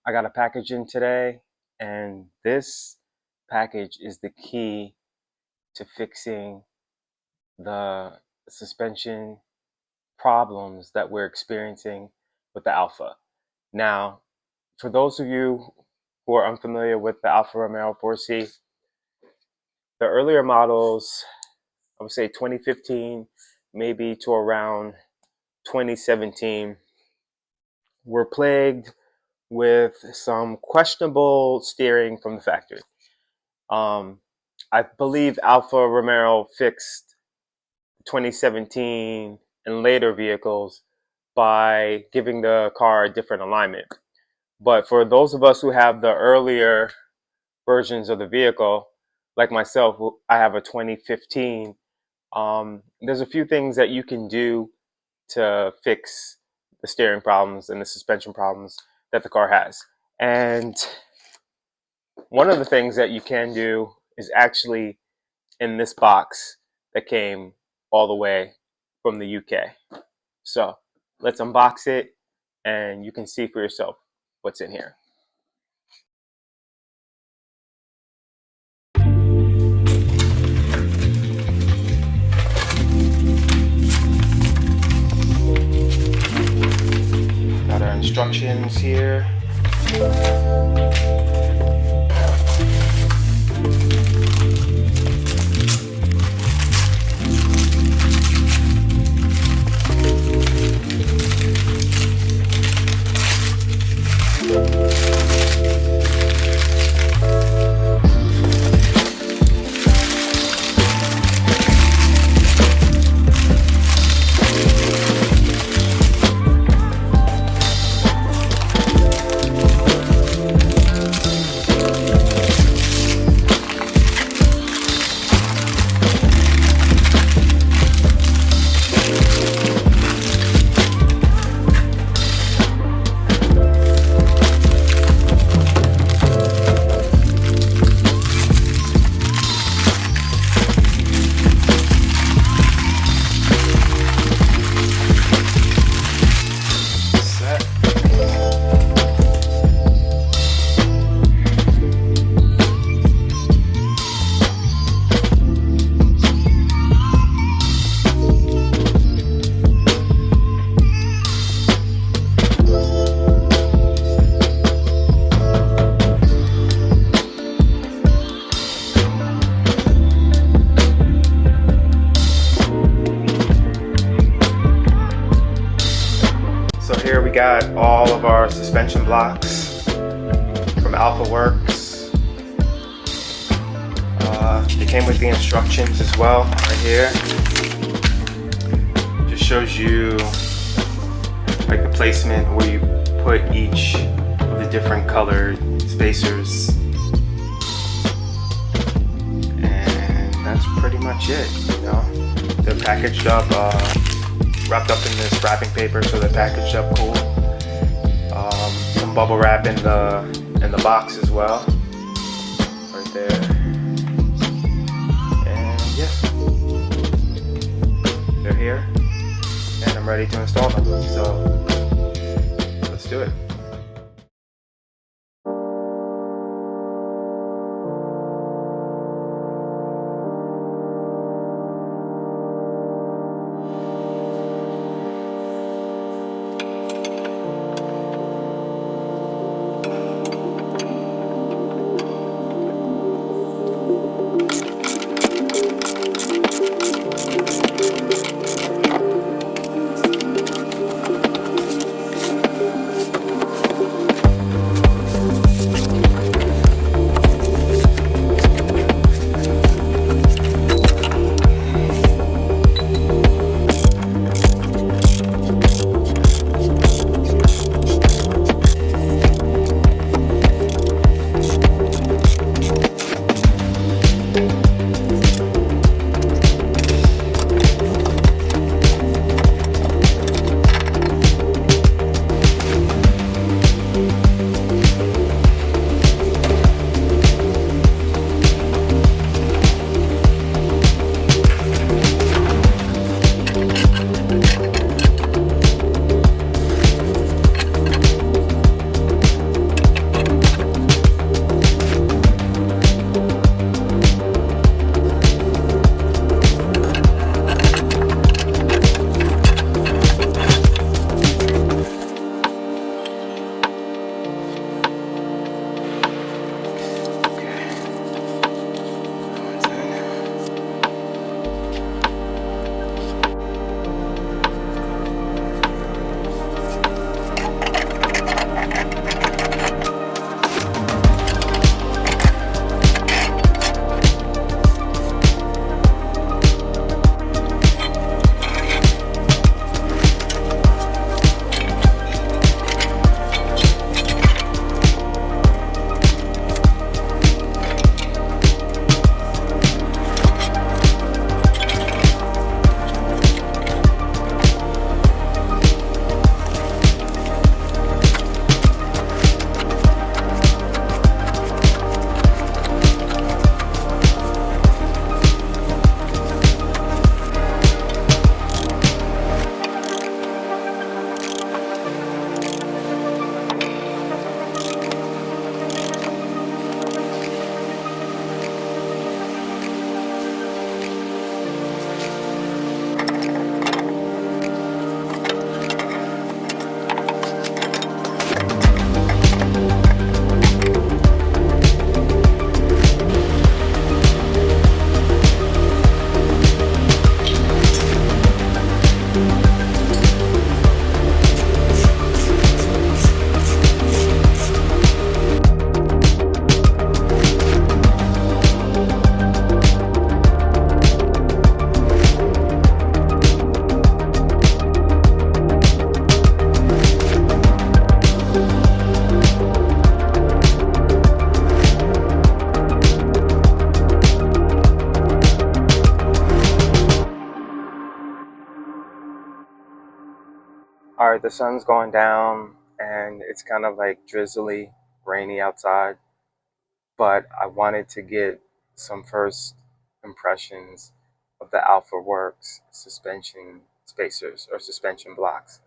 I got a package in today, and this package is the key to fixing the suspension problems that we're experiencing with the Alfa. Now, for those of you who are unfamiliar with the Alfa Romeo 4C, the earlier models, I would say 2015, maybe to around 2017, were plagued with some questionable steering from the factory. I believe Alfa Romeo fixed 2017 and later vehicles by giving the car a different alignment. But for those of us who have the earlier versions of the vehicle, like myself, I have a 2015, there's a few things that you can do to fix the steering problems and the suspension problems that the car has. And one of the things that you can do is actually in this box that came all the way from the UK. So let's unbox it and you can see for yourself what's in here. Got our instructions here. Here we got all of our suspension blocks from Alfa Works. They came with the instructions as well, right here. Just shows you like the placement where you put each of the different colored spacers. And that's pretty much it, you know. They're packaged up, wrapped up in this wrapping paper, so they're packaged up cool. Some bubble wrap in the box as well, right there. And yeah, they're here, and I'm ready to install them. So let's do it. All right, the sun's going down and it's kind of like drizzly, rainy outside, but I wanted to get some first impressions of the Alfa Works suspension spacers or suspension blocks.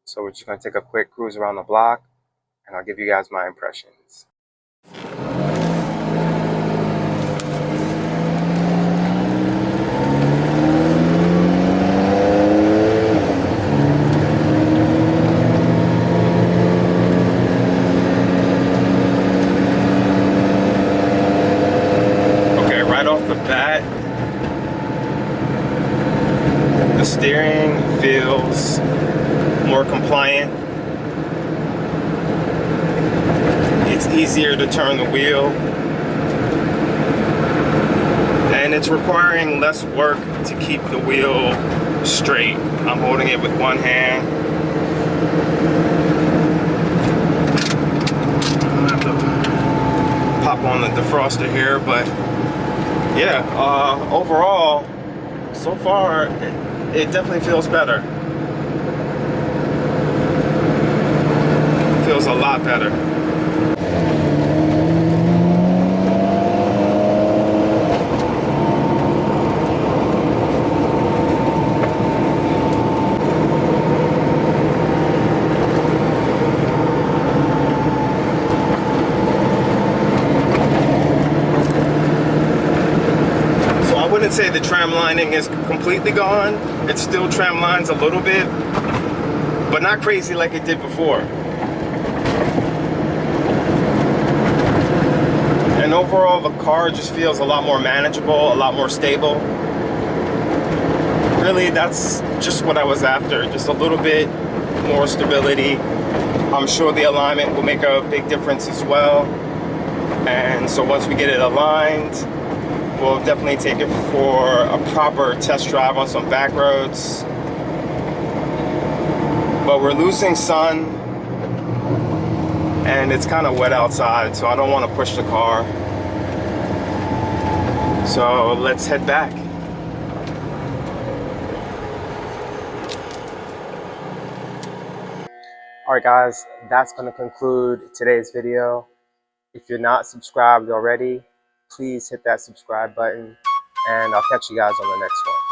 So we're just going to take a quick cruise around the block and I'll give you guys my impressions. Okay, right off the bat, the steering feels more compliant. It's easier to turn the wheel, and it's requiring less work to keep the wheel straight. I'm holding it with one hand. I have to pop on the defroster here, but yeah, overall, so far, it definitely feels better. It feels a lot better. I wouldn't say the tram lining is completely gone. It still tram lines a little bit, but not crazy like it did before. And overall, the car just feels a lot more manageable, a lot more stable. Really, that's just what I was after, just a little bit more stability. I'm sure the alignment will make a big difference as well. And so once we get it aligned, we'll definitely take it for a proper test drive on some back roads. But we're losing sun and it's kind of wet outside, so I don't want to push the car. So let's head back. Alright guys, that's going to conclude today's video. If you're not subscribed already, please hit that subscribe button, and I'll catch you guys on the next one.